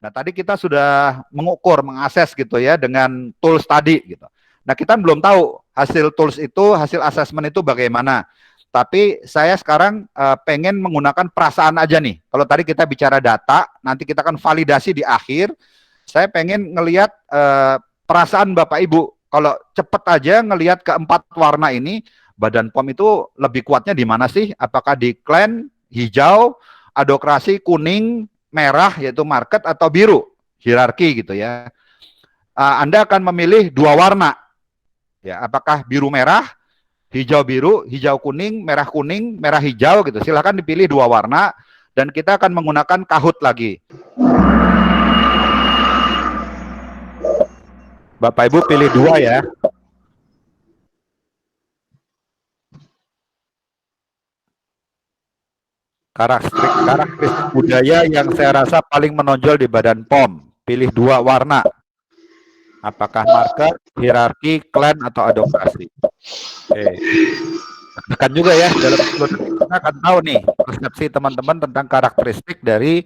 Nah, tadi kita sudah mengukur, mengakses gitu ya dengan tools tadi gitu. Nah, kita belum tahu hasil tools itu, hasil assessment itu bagaimana. Tapi saya sekarang pengen menggunakan perasaan aja nih. Kalau tadi kita bicara data, nanti kita akan validasi di akhir. Saya pengen ngelihat perasaan Bapak Ibu. Kalau cepet aja ngelihat keempat warna ini, Badan POM itu lebih kuatnya di mana sih? Apakah di clan, hijau, adokrasi, kuning, merah yaitu market, atau biru, hierarki gitu ya. Anda akan memilih dua warna. Ya, apakah biru merah, hijau biru, hijau kuning, merah hijau gitu. Silahkan dipilih dua warna dan kita akan menggunakan Kahoot lagi. Bapak Ibu pilih dua ya. Karakteristik budaya yang saya rasa paling menonjol di Badan POM. Pilih dua warna. Apakah market, hierarki, clan, atau adokrasi. Oke. Tekan juga ya, dalam 10 detik kita akan tahu nih persepsi teman-teman tentang karakteristik dari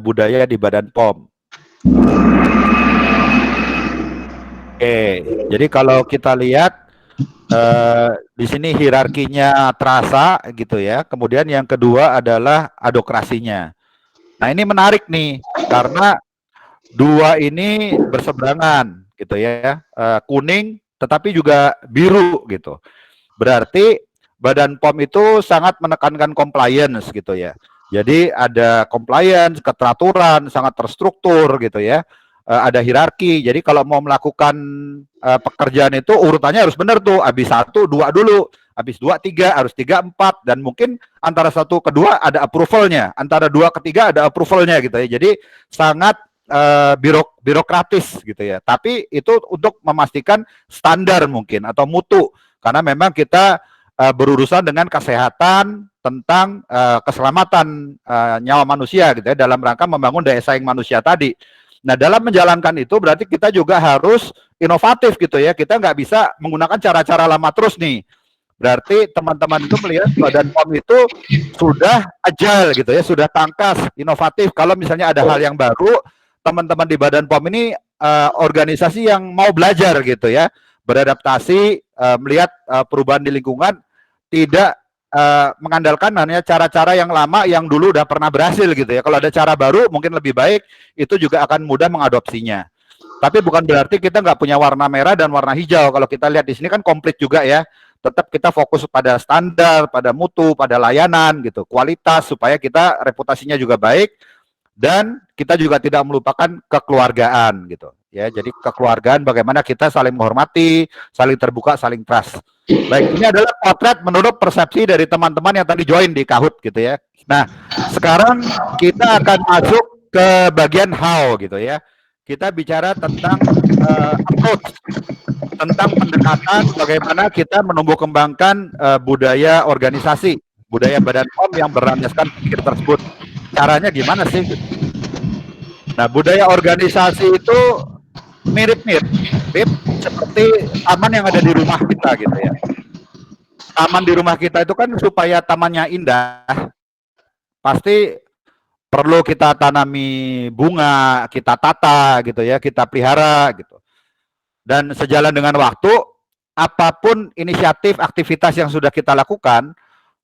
budaya di Badan POM. Oke, jadi kalau kita lihat di sini hierarkinya terasa gitu ya. Kemudian yang kedua adalah adokrasinya. Nah, ini menarik nih karena dua ini berseberangan gitu ya. Kuning tetapi juga biru gitu. Berarti Badan POM itu sangat menekankan compliance gitu ya. Jadi ada compliance, keteraturan, sangat terstruktur gitu ya. Ada hierarki. Jadi kalau mau melakukan pekerjaan itu urutannya harus benar tuh. Habis 1, 2 dulu. Habis 2, 3, harus 3, 4. Dan mungkin antara 1 ke 2 ada approvalnya. Antara 2 ke 3 ada approvalnya gitu ya. Jadi sangat birokratis gitu ya. Tapi itu untuk memastikan standar mungkin atau mutu. Karena memang kita berurusan dengan kesehatan tentang keselamatan nyawa manusia gitu ya, dalam rangka membangun daya saing manusia tadi. Nah, dalam menjalankan itu berarti kita juga harus inovatif gitu ya. Kita nggak bisa menggunakan cara-cara lama terus nih. Berarti teman-teman itu melihat Badan POM itu sudah agile gitu ya, sudah tangkas, inovatif. Kalau misalnya ada hal yang baru, teman-teman di Badan POM ini organisasi yang mau belajar gitu ya, beradaptasi, melihat perubahan di lingkungan, tidak mengandalkan hanya cara-cara yang lama yang dulu udah pernah berhasil gitu ya. Kalau ada cara baru mungkin lebih baik, itu juga akan mudah mengadopsinya. Tapi bukan berarti kita nggak punya warna merah dan warna hijau. Kalau kita lihat di sini kan komplit juga ya. Tetap kita fokus pada standar, pada mutu, pada layanan gitu, kualitas supaya kita reputasinya juga baik dan kita juga tidak melupakan kekeluargaan gitu. Ya, jadi kekeluargaan bagaimana kita saling menghormati, saling terbuka, saling trust. Baik, ini adalah potret menurut persepsi dari teman-teman yang tadi join di Kahoot gitu ya. Nah, sekarang kita akan masuk ke bagian how gitu ya. Kita bicara tentang approach, tentang pendekatan bagaimana kita menumbuh kembangkan budaya organisasi, budaya Badan POM yang berlandaskan pikir tersebut. Caranya gimana sih? Nah, budaya organisasi itu mirip-mirip seperti taman yang ada di rumah kita gitu ya. Taman di rumah kita itu kan supaya tamannya indah, pasti perlu kita tanami bunga, kita tata gitu ya, kita pelihara gitu. Dan sejalan dengan waktu, apapun inisiatif aktivitas yang sudah kita lakukan,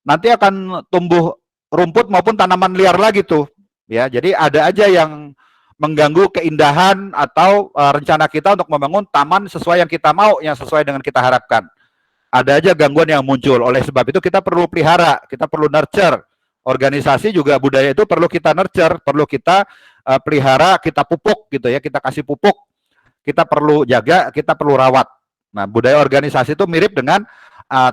nanti akan tumbuh rumput maupun tanaman liar lagi tuh. Ya, jadi ada aja yang mengganggu keindahan atau rencana kita untuk membangun taman sesuai yang kita mau, yang sesuai dengan kita harapkan. Ada aja gangguan yang muncul. Oleh sebab itu kita perlu pelihara, kita perlu nurture. Organisasi juga budaya itu perlu kita nurture, perlu kita pelihara, kita pupuk gitu ya, kita kasih pupuk. Kita perlu jaga, kita perlu rawat. Nah, budaya organisasi itu mirip dengan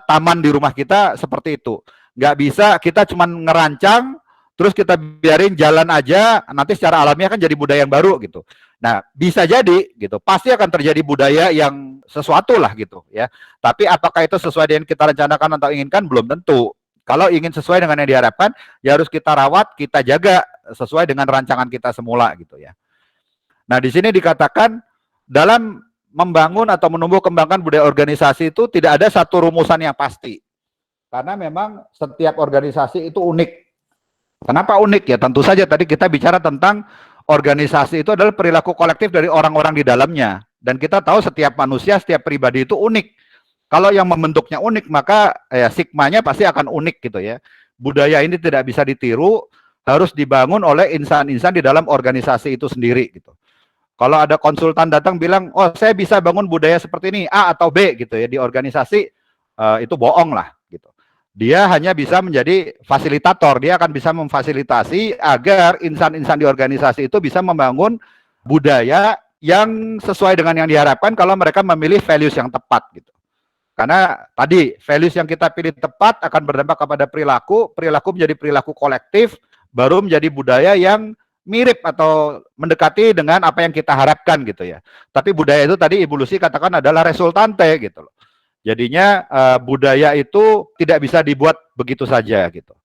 taman di rumah kita seperti itu. Nggak bisa kita cuma ngerancang, terus kita biarin jalan aja, nanti secara alamiah kan jadi budaya yang baru gitu. Nah, bisa jadi gitu, pasti akan terjadi budaya yang sesuatu lah gitu ya. Tapi apakah itu sesuai dengan kita rencanakan atau inginkan, belum tentu. Kalau ingin sesuai dengan yang diharapkan, ya harus kita rawat, kita jaga sesuai dengan rancangan kita semula gitu ya. Nah, di sini dikatakan dalam membangun atau menumbuh kembangkan budaya organisasi itu tidak ada satu rumusan yang pasti. Karena memang setiap organisasi itu unik. Kenapa unik ya? Tentu saja tadi kita bicara tentang organisasi itu adalah perilaku kolektif dari orang-orang di dalamnya. Dan kita tahu setiap manusia, setiap pribadi itu unik. Kalau yang membentuknya unik, maka sigmanya pasti akan unik gitu ya. Budaya ini tidak bisa ditiru, harus dibangun oleh insan-insan di dalam organisasi itu sendiri gitu. Kalau ada konsultan datang bilang, oh saya bisa bangun budaya seperti ini, A atau B gitu ya, di organisasi, itu bohong lah gitu. Dia hanya bisa menjadi fasilitator, dia akan bisa memfasilitasi agar insan-insan di organisasi itu bisa membangun budaya yang sesuai dengan yang diharapkan kalau mereka memilih values yang tepat gitu. Karena tadi values yang kita pilih tepat akan berdampak kepada perilaku, perilaku menjadi perilaku kolektif, baru menjadi budaya yang mirip atau mendekati dengan apa yang kita harapkan gitu ya. Tapi budaya itu tadi Ibu Lucy katakan adalah resultante gitu loh. Jadinya budaya itu tidak bisa dibuat begitu saja gitu.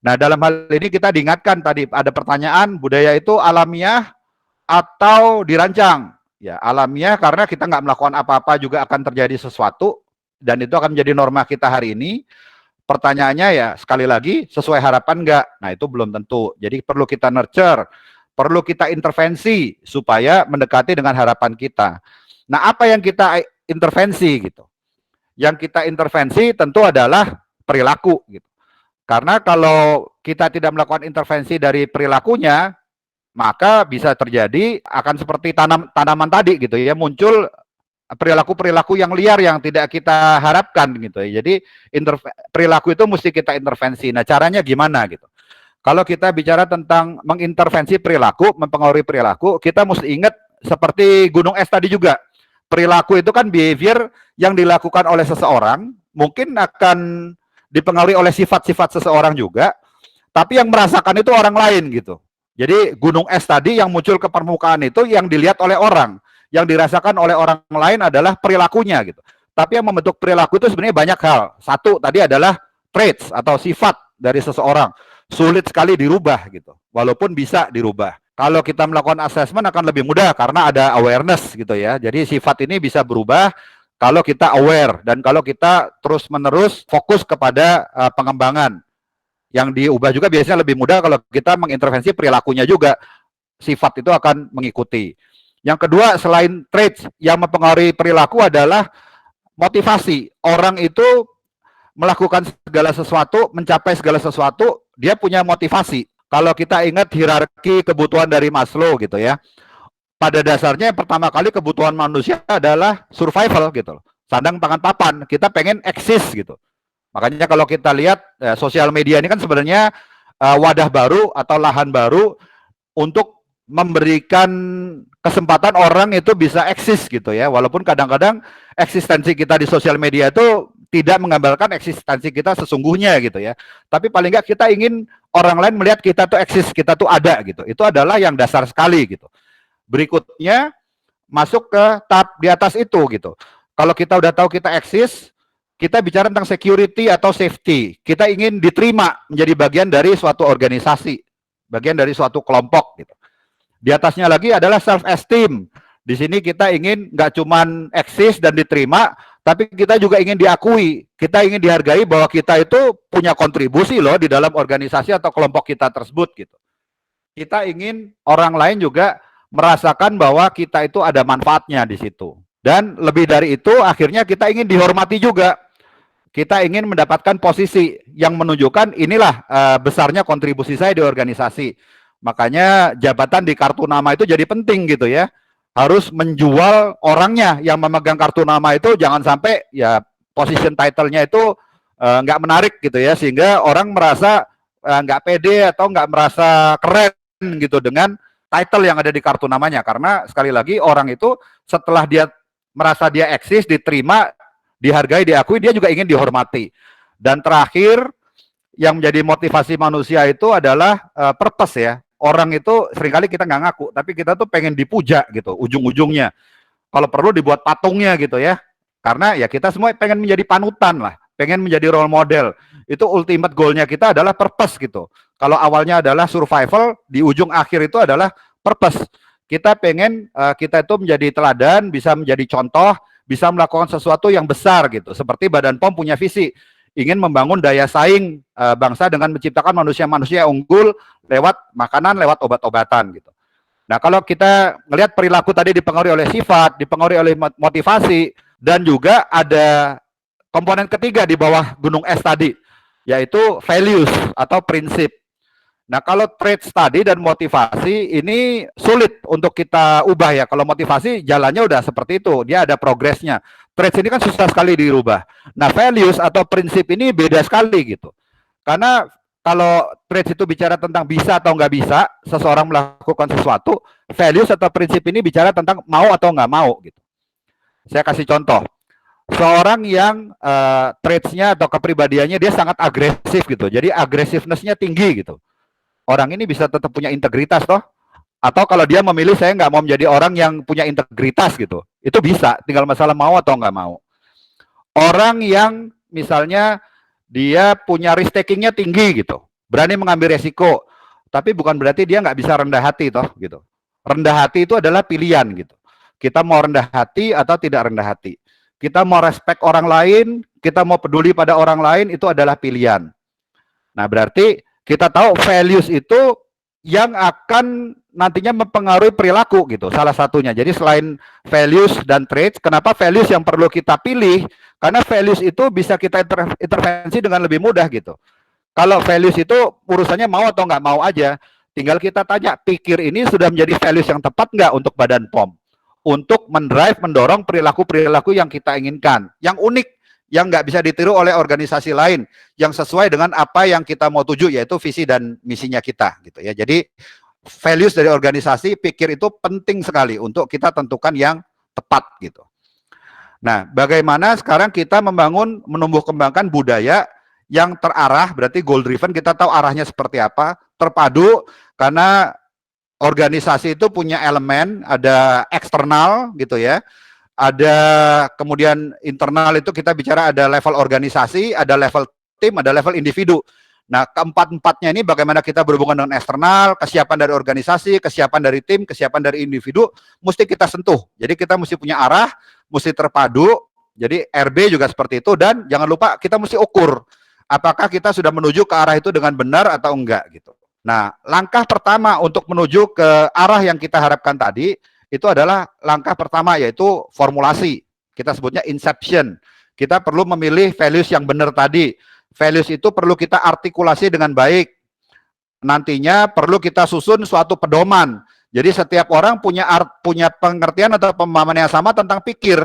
Nah, dalam hal ini kita diingatkan tadi ada pertanyaan, budaya itu alamiah atau dirancang? Ya, alamiah karena kita nggak melakukan apa-apa juga akan terjadi sesuatu, dan itu akan menjadi norma kita hari ini. Pertanyaannya ya sekali lagi sesuai harapan nggak? Nah itu belum tentu. Jadi perlu kita nurture, perlu kita intervensi supaya mendekati dengan harapan kita. Nah apa yang kita intervensi gitu? Yang kita intervensi tentu adalah perilaku gitu. Karena kalau kita tidak melakukan intervensi dari perilakunya, maka bisa terjadi akan seperti tanaman tadi gitu ya, muncul perilaku-perilaku yang liar yang tidak kita harapkan gitu ya. Jadi perilaku itu mesti kita intervensi. Nah, caranya gimana gitu? Kalau kita bicara tentang mengintervensi perilaku, mempengaruhi perilaku, kita mesti ingat seperti gunung es tadi juga. Perilaku itu kan behavior yang dilakukan oleh seseorang, mungkin akan dipengaruhi oleh sifat-sifat seseorang juga, tapi yang merasakan itu orang lain gitu. Jadi gunung es tadi yang muncul ke permukaan itu yang dilihat oleh orang, yang dirasakan oleh orang lain adalah perilakunya gitu. Tapi yang membentuk perilaku itu sebenarnya banyak hal. Satu tadi adalah traits atau sifat dari seseorang. Sulit sekali dirubah gitu, walaupun bisa dirubah. Kalau kita melakukan assessment akan lebih mudah karena ada awareness gitu ya. Jadi sifat ini bisa berubah kalau kita aware dan kalau kita terus-menerus fokus kepada pengembangan. Yang diubah juga biasanya lebih mudah kalau kita mengintervensi perilakunya juga. Sifat itu akan mengikuti. Yang kedua, selain traits yang mempengaruhi perilaku adalah motivasi. Orang itu melakukan segala sesuatu, mencapai segala sesuatu, dia punya motivasi. Kalau kita ingat hierarki kebutuhan dari Maslow gitu ya, pada dasarnya yang pertama kali kebutuhan manusia adalah survival gitu. Sandang, pangan, papan. Kita pengen eksis gitu. Makanya kalau kita lihat sosial media ini kan sebenarnya wadah baru atau lahan baru untuk memberikan kesempatan orang itu bisa eksis gitu ya. Walaupun kadang-kadang eksistensi kita di sosial media itu tidak menggambarkan eksistensi kita sesungguhnya gitu ya. Tapi paling nggak kita ingin orang lain melihat kita tuh eksis, kita tuh ada gitu. Itu adalah yang dasar sekali gitu. Berikutnya masuk ke tahap di atas itu gitu. Kalau kita udah tahu kita eksis, kita bicara tentang security atau safety. Kita ingin diterima menjadi bagian dari suatu organisasi, bagian dari suatu kelompok gitu. Di atasnya lagi adalah self-esteem. Di sini kita ingin nggak cuman eksis dan diterima, tapi kita juga ingin diakui. Kita ingin dihargai bahwa kita itu punya kontribusi loh di dalam organisasi atau kelompok kita tersebut gitu. Kita ingin orang lain juga merasakan bahwa kita itu ada manfaatnya di situ. Dan lebih dari itu, akhirnya kita ingin dihormati juga. Kita ingin mendapatkan posisi yang menunjukkan inilah besarnya kontribusi saya di organisasi. Makanya jabatan di kartu nama itu jadi penting gitu ya. Harus menjual orangnya yang memegang kartu nama itu, jangan sampai ya position title-nya itu nggak menarik gitu ya, sehingga orang merasa nggak pede atau nggak merasa keren gitu dengan title yang ada di kartu namanya. Karena sekali lagi orang itu setelah dia merasa dia eksis, diterima, dihargai, diakui, dia juga ingin dihormati. Dan terakhir, yang menjadi motivasi manusia itu adalah purpose ya. Orang itu seringkali kita nggak ngaku, tapi kita tuh pengen dipuja gitu, ujung-ujungnya. Kalau perlu dibuat patungnya gitu ya. Karena ya kita semua pengen menjadi panutan lah, pengen menjadi role model. Itu ultimate goal-nya kita adalah purpose gitu. Kalau awalnya adalah survival, di ujung akhir itu adalah purpose. Kita pengen kita itu menjadi teladan, bisa menjadi contoh, bisa melakukan sesuatu yang besar gitu. Seperti Badan POM punya visi, ingin membangun daya saing bangsa dengan menciptakan manusia-manusia unggul lewat makanan, lewat obat-obatan gitu. Nah, kalau kita melihat perilaku tadi dipengaruhi oleh sifat, dipengaruhi oleh motivasi, dan juga ada komponen ketiga di bawah gunung es tadi, yaitu values atau prinsip. Nah, kalau traits tadi dan motivasi ini sulit untuk kita ubah ya. Kalau motivasi jalannya udah seperti itu, dia ada progresnya. Traits ini kan susah sekali dirubah. Nah, values atau prinsip ini beda sekali gitu. Karena kalau traits itu bicara tentang bisa atau nggak bisa seseorang melakukan sesuatu, values atau prinsip ini bicara tentang mau atau nggak mau gitu. Saya kasih contoh. Seorang yang traits-nya atau kepribadiannya dia sangat agresif gitu. Jadi agresifness-nya tinggi gitu. Orang ini bisa tetap punya integritas toh. Atau kalau dia memilih saya nggak mau menjadi orang yang punya integritas gitu. Itu bisa, tinggal masalah mau atau nggak mau. Orang yang misalnya dia punya risk takingnya tinggi gitu, berani mengambil resiko, tapi bukan berarti dia nggak bisa rendah hati toh gitu. Rendah hati itu adalah pilihan gitu. Kita mau rendah hati atau tidak rendah hati. Kita mau respect orang lain, kita mau peduli pada orang lain, itu adalah pilihan. Nah, berarti kita tahu values itu yang akan nantinya mempengaruhi perilaku gitu, salah satunya. Jadi selain values dan traits, kenapa values yang perlu kita pilih? Karena values itu bisa kita intervensi dengan lebih mudah gitu. Kalau values itu urusannya mau atau nggak mau aja, tinggal kita tanya, pikir ini sudah menjadi values yang tepat nggak untuk Badan POM? Untuk mendrive, mendorong perilaku-perilaku yang kita inginkan, yang unik, yang nggak bisa ditiru oleh organisasi lain, yang sesuai dengan apa yang kita mau tuju, yaitu visi dan misinya kita gitu ya. Jadi values dari organisasi, pikir itu penting sekali untuk kita tentukan yang tepat gitu. Nah, bagaimana sekarang kita menumbuh kembangkan budaya yang terarah, berarti goal driven, kita tahu arahnya seperti apa, terpadu, karena organisasi itu punya elemen, ada eksternal gitu ya, ada kemudian internal itu kita bicara ada level organisasi, ada level tim, ada level individu. Nah, keempat-empatnya ini bagaimana kita berhubungan dengan eksternal, kesiapan dari organisasi, kesiapan dari tim, kesiapan dari individu, mesti kita sentuh. Jadi kita mesti punya arah, mesti terpadu, jadi RB juga seperti itu, dan jangan lupa kita mesti ukur, apakah kita sudah menuju ke arah itu dengan benar atau enggak gitu. Nah, langkah pertama untuk menuju ke arah yang kita harapkan tadi, itu adalah langkah pertama yaitu formulasi. Kita sebutnya inception. Kita perlu memilih values yang benar tadi. Values itu perlu kita artikulasi dengan baik. Nantinya perlu kita susun suatu pedoman. Jadi setiap orang punya pengertian atau pemahaman yang sama tentang pikir.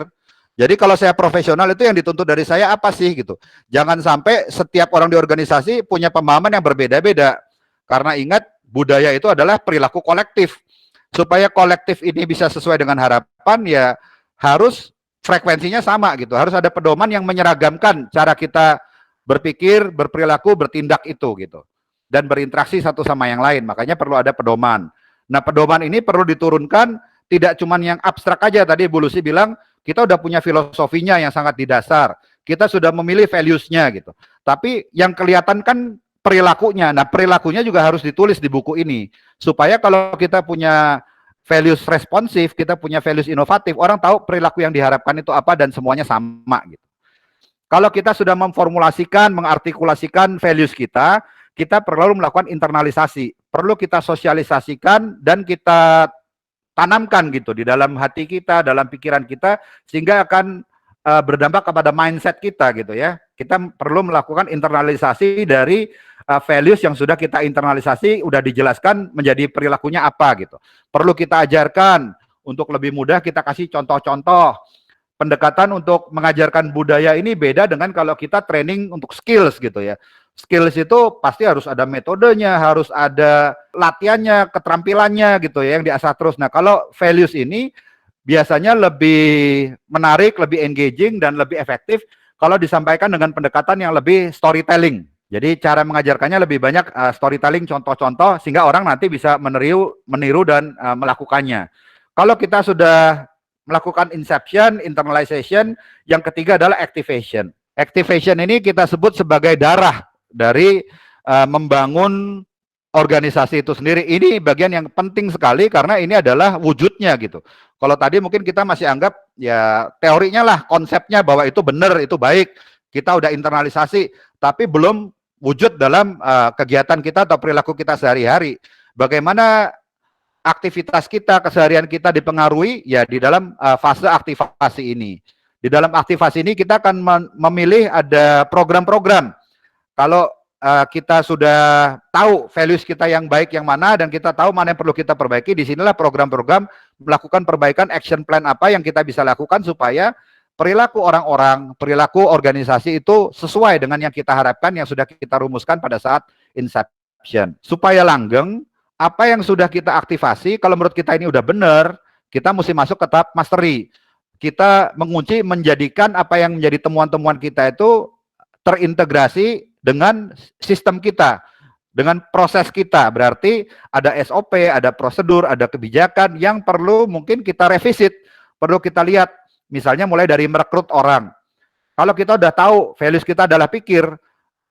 Jadi kalau saya profesional itu yang dituntut dari saya apa sih gitu. Jangan sampai setiap orang di organisasi punya pemahaman yang berbeda-beda. Karena ingat budaya itu adalah perilaku kolektif. Supaya kolektif ini bisa sesuai dengan harapan ya harus frekuensinya sama gitu. Harus ada pedoman yang menyeragamkan cara kita berpikir, berperilaku, bertindak itu gitu. Dan berinteraksi satu sama yang lain. Makanya perlu ada pedoman. Nah, pedoman ini perlu diturunkan tidak cuma yang abstrak aja. Tadi Bu Lucy bilang kita udah punya filosofinya yang sangat didasar. Kita sudah memilih values-nya gitu. Tapi yang kelihatan kan perilakunya. Nah, perilakunya juga harus ditulis di buku ini. Supaya kalau kita punya values responsif, kita punya values inovatif, orang tahu perilaku yang diharapkan itu apa dan semuanya sama gitu. Kalau kita sudah memformulasikan, mengartikulasikan values kita perlu melakukan internalisasi. Perlu kita sosialisasikan dan kita tanamkan gitu di dalam hati kita, dalam pikiran kita, sehingga akan berdampak kepada mindset kita gitu ya. Kita perlu melakukan internalisasi dari values yang sudah kita internalisasi, udah dijelaskan menjadi perilakunya apa gitu. Perlu kita ajarkan, untuk lebih mudah kita kasih contoh-contoh. Pendekatan untuk mengajarkan budaya ini beda dengan kalau kita training untuk skills gitu ya. Skills itu pasti harus ada metodenya, harus ada latihannya, keterampilannya gitu ya, yang diasah terus. Nah, kalau values ini biasanya lebih menarik, lebih engaging, dan lebih efektif kalau disampaikan dengan pendekatan yang lebih storytelling. Jadi cara mengajarkannya lebih banyak storytelling, contoh-contoh, sehingga orang nanti bisa meniru dan melakukannya. Kalau kita sudah melakukan inception, internalization, yang ketiga adalah activation. Activation ini kita sebut sebagai darah dari membangun organisasi itu sendiri. Ini bagian yang penting sekali karena ini adalah wujudnya gitu. Kalau tadi mungkin kita masih anggap ya teorinya lah, konsepnya bahwa itu benar, itu baik, kita udah internalisasi, tapi belum wujud dalam kegiatan kita atau perilaku kita sehari-hari. Bagaimana aktivitas kita, keseharian kita dipengaruhi ya di dalam fase aktivasi ini. Di dalam aktivasi ini kita akan memilih ada program-program. Kalau kita sudah tahu values kita yang baik yang mana dan kita tahu mana yang perlu kita perbaiki, disinilah program-program melakukan perbaikan action plan apa yang kita bisa lakukan supaya perilaku orang-orang, perilaku organisasi itu sesuai dengan yang kita harapkan yang sudah kita rumuskan pada saat inception. Supaya langgeng, apa yang sudah kita aktivasi, kalau menurut kita ini udah benar, kita mesti masuk ke tahap mastery. Kita mengunci menjadikan apa yang menjadi temuan-temuan kita itu terintegrasi dengan sistem kita, dengan proses kita. Berarti ada SOP, ada prosedur, ada kebijakan yang perlu mungkin kita revisit, perlu kita lihat. Misalnya mulai dari merekrut orang. Kalau kita udah tahu values kita adalah pikir,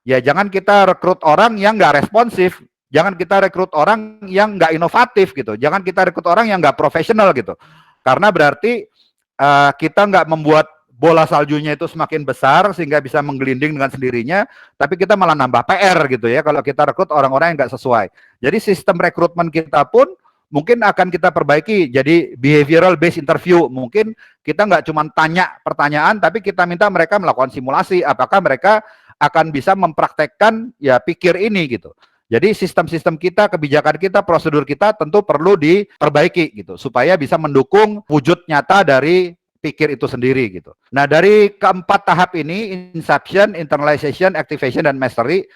ya jangan kita rekrut orang yang nggak responsif, jangan kita rekrut orang yang nggak inovatif gitu, jangan kita rekrut orang yang nggak profesional gitu. Karena berarti kita nggak membuat bola saljunya itu semakin besar sehingga bisa menggelinding dengan sendirinya, tapi kita malah nambah PR gitu ya kalau kita rekrut orang-orang yang nggak sesuai. Jadi sistem rekrutmen kita pun mungkin akan kita perbaiki jadi behavioral based interview. Mungkin kita nggak cuma tanya pertanyaan, tapi kita minta mereka melakukan simulasi apakah mereka akan bisa mempraktekkan ya pikir ini gitu. Jadi sistem-sistem kita, kebijakan kita, prosedur kita tentu perlu diperbaiki gitu supaya bisa mendukung wujud nyata dari pikir itu sendiri gitu. Nah, dari keempat tahap ini, inception, internalization, activation, dan mastery,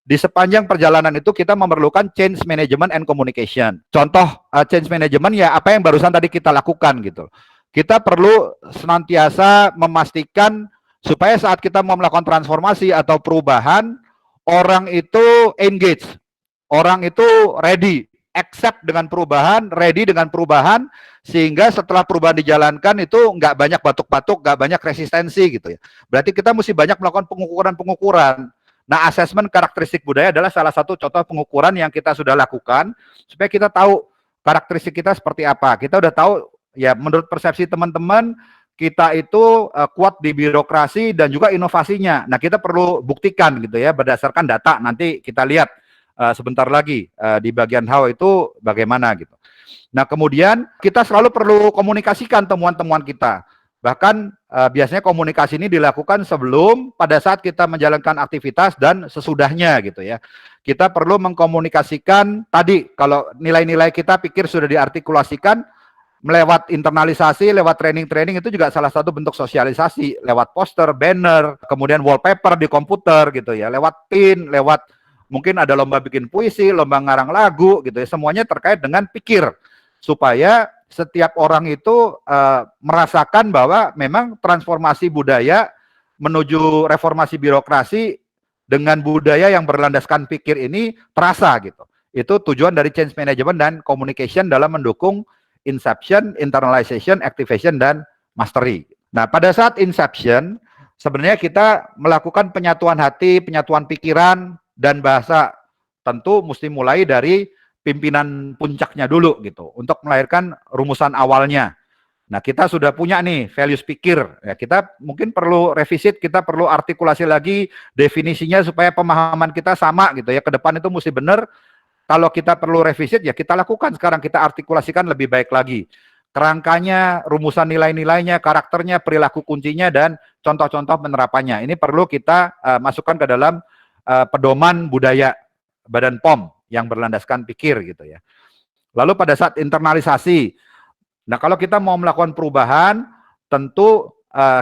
di sepanjang perjalanan itu kita memerlukan change management and communication. Contoh change management ya apa yang barusan tadi kita lakukan gitu. Kita perlu senantiasa memastikan supaya saat kita mau melakukan transformasi atau perubahan, orang itu engage, orang itu ready, accept dengan perubahan, ready dengan perubahan, sehingga setelah perubahan dijalankan itu nggak banyak batuk-batuk, nggak banyak resistensi gitu ya. Berarti kita mesti banyak melakukan pengukuran-pengukuran. Nah, asesmen karakteristik budaya adalah salah satu contoh pengukuran yang kita sudah lakukan supaya kita tahu karakteristik kita seperti apa. Kita udah tahu ya menurut persepsi teman-teman kita itu kuat di birokrasi dan juga inovasinya. Nah, kita perlu buktikan gitu ya berdasarkan data. Nanti kita lihat sebentar lagi di bagian how itu bagaimana gitu. Nah, kemudian kita selalu perlu komunikasikan temuan-temuan kita. Bahkan biasanya komunikasi ini dilakukan sebelum, pada saat kita menjalankan aktivitas, dan sesudahnya gitu ya. Kita perlu mengkomunikasikan tadi, kalau nilai-nilai kita pikir sudah diartikulasikan, melewat internalisasi, lewat training-training itu juga salah satu bentuk sosialisasi. Lewat poster, banner, kemudian wallpaper di komputer gitu ya. Lewat pin, lewat mungkin ada lomba bikin puisi, lomba ngarang lagu gitu ya. Semuanya terkait dengan pikir. Supaya setiap orang itu merasakan bahwa memang transformasi budaya menuju reformasi birokrasi dengan budaya yang berlandaskan pikir ini terasa gitu. Itu tujuan dari change management dan communication dalam mendukung inception, internalization, activation, dan mastery. Nah, pada saat inception, sebenarnya kita melakukan penyatuan hati, penyatuan pikiran, dan bahasa. Tentu mesti mulai dari pimpinan puncaknya dulu gitu untuk melahirkan rumusan awalnya. Nah, kita sudah punya nih values pikir. Ya, kita mungkin perlu revisit, kita perlu artikulasi lagi definisinya supaya pemahaman kita sama gitu ya. Ke depan itu mesti benar. Kalau kita perlu revisit ya kita lakukan sekarang, kita artikulasikan lebih baik lagi. Kerangkanya, rumusan nilai-nilainya, karakternya, perilaku kuncinya, dan contoh-contoh penerapannya. Ini perlu kita masukkan ke dalam pedoman budaya Badan POM yang berlandaskan pikir gitu ya. Lalu pada saat internalisasi, nah kalau kita mau melakukan perubahan, tentu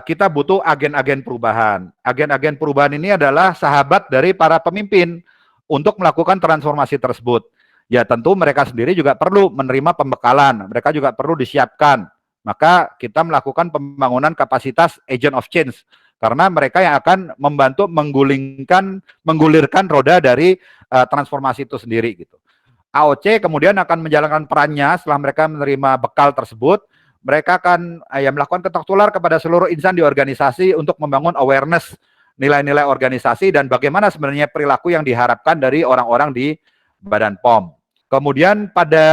kita butuh agen-agen perubahan. Agen-agen perubahan ini adalah sahabat dari para pemimpin untuk melakukan transformasi tersebut. Ya tentu mereka sendiri juga perlu menerima pembekalan, mereka juga perlu disiapkan. Maka kita melakukan pembangunan kapasitas agent of change. Karena mereka yang akan membantu menggulirkan roda dari transformasi itu sendiri gitu. AOC kemudian akan menjalankan perannya setelah mereka menerima bekal tersebut. Mereka akan melakukan ketok tular kepada seluruh insan di organisasi untuk membangun awareness nilai-nilai organisasi dan bagaimana sebenarnya perilaku yang diharapkan dari orang-orang di Badan POM. Kemudian pada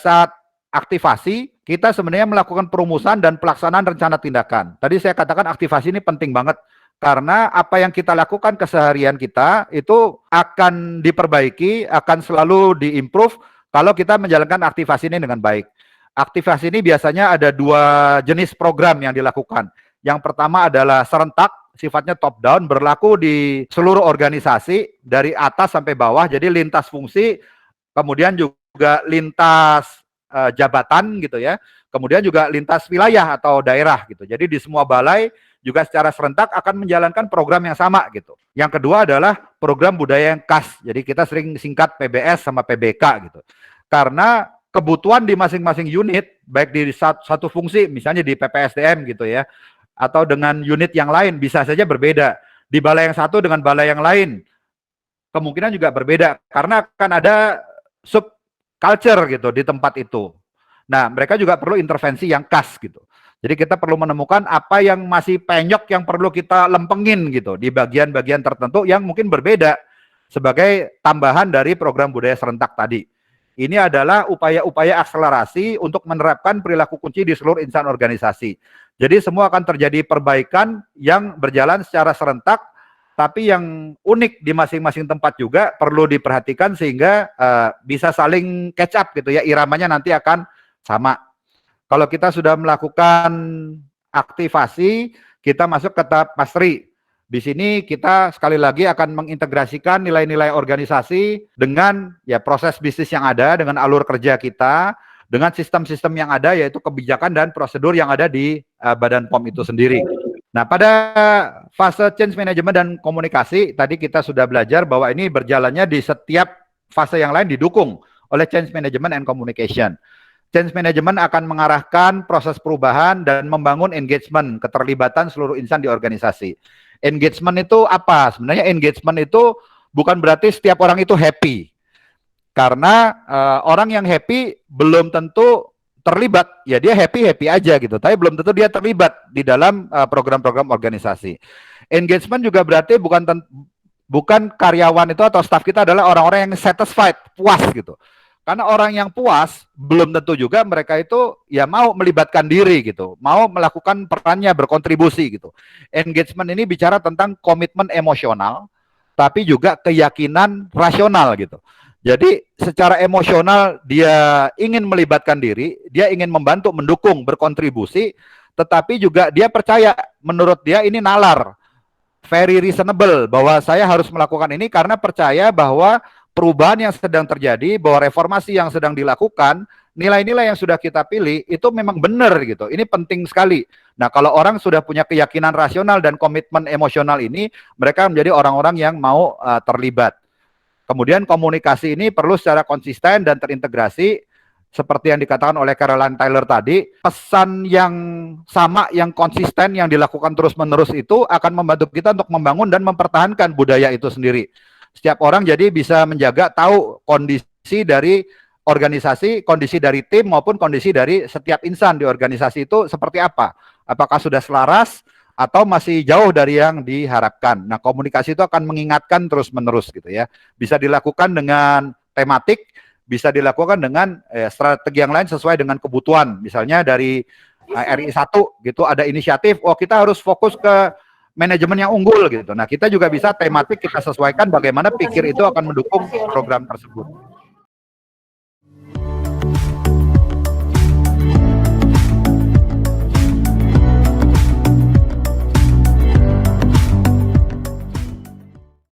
saat aktivasi, kita sebenarnya melakukan perumusan dan pelaksanaan rencana tindakan. Tadi saya katakan aktivasi ini penting banget, karena apa yang kita lakukan keseharian kita itu akan diperbaiki, akan selalu diimprove kalau kita menjalankan aktivasi ini dengan baik. Aktivasi ini biasanya ada 2 jenis program yang dilakukan. Yang pertama adalah serentak, sifatnya top down, berlaku di seluruh organisasi dari atas sampai bawah, jadi lintas fungsi, kemudian juga lintas jabatan gitu ya, kemudian juga lintas wilayah atau daerah gitu. Jadi di semua balai juga secara serentak akan menjalankan program yang sama gitu. Yang kedua adalah program budaya yang khas. Jadi kita sering singkat PBS sama PBK gitu. Karena kebutuhan di masing-masing unit, baik di satu fungsi, misalnya di PPSDM gitu ya, atau dengan unit yang lain bisa saja berbeda. Di balai yang satu dengan balai yang lain kemungkinan juga berbeda karena akan ada sub culture gitu di tempat itu. Nah, mereka juga perlu intervensi yang khas gitu. Jadi kita perlu menemukan apa yang masih penyok yang perlu kita lempengin gitu di bagian-bagian tertentu yang mungkin berbeda sebagai tambahan dari program budaya serentak tadi. Ini adalah upaya-upaya akselerasi untuk menerapkan perilaku kunci di seluruh insan organisasi. Jadi semua akan terjadi perbaikan yang berjalan secara serentak, tapi yang unik di masing-masing tempat juga perlu diperhatikan sehingga bisa saling catch up gitu ya, iramanya nanti akan sama. Kalau kita sudah melakukan aktivasi, kita masuk ke tahap mastery. Di sini kita sekali lagi akan mengintegrasikan nilai-nilai organisasi dengan ya proses bisnis yang ada, dengan alur kerja kita, dengan sistem-sistem yang ada yaitu kebijakan dan prosedur yang ada di Badan POM itu sendiri. Nah, pada fase change management dan komunikasi, tadi kita sudah belajar bahwa ini berjalannya di setiap fase yang lain didukung oleh change management and communication. Change management akan mengarahkan proses perubahan dan membangun engagement, keterlibatan seluruh insan di organisasi. Engagement itu apa? Sebenarnya engagement itu bukan berarti setiap orang itu happy. Karena orang yang happy belum tentu terlibat. Ya dia happy-happy aja gitu, tapi belum tentu dia terlibat di dalam program-program organisasi. Engagement juga berarti bukan karyawan itu atau staff kita adalah orang-orang yang satisfied, puas gitu. Karena orang yang puas belum tentu juga mereka itu ya mau melibatkan diri gitu, mau melakukan perannya, berkontribusi gitu. Engagement ini bicara tentang komitmen emosional, tapi juga keyakinan rasional gitu. Jadi secara emosional dia ingin melibatkan diri, dia ingin membantu, mendukung, berkontribusi, tetapi juga dia percaya, menurut dia ini nalar, very reasonable, bahwa saya harus melakukan ini karena percaya bahwa perubahan yang sedang terjadi, bahwa reformasi yang sedang dilakukan, nilai-nilai yang sudah kita pilih itu memang benar gitu. Ini penting sekali. Nah, kalau orang sudah punya keyakinan rasional dan komitmen emosional ini, mereka menjadi orang-orang yang mau terlibat. Kemudian komunikasi ini perlu secara konsisten dan terintegrasi, seperti yang dikatakan oleh Caroline Tyler tadi, pesan yang sama, yang konsisten, yang dilakukan terus-menerus itu akan membantu kita untuk membangun dan mempertahankan budaya itu sendiri. Setiap orang jadi bisa menjaga, tahu kondisi dari organisasi, kondisi dari tim maupun kondisi dari setiap insan di organisasi itu seperti apa. Apakah sudah selaras atau masih jauh dari yang diharapkan. Nah, komunikasi itu akan mengingatkan terus-menerus gitu ya. Bisa dilakukan dengan tematik, bisa dilakukan dengan strategi yang lain sesuai dengan kebutuhan. Misalnya dari RI 1 gitu ada inisiatif, oh kita harus fokus ke manajemen yang unggul gitu. Nah, kita juga bisa tematik kita sesuaikan bagaimana pikir itu akan mendukung program tersebut.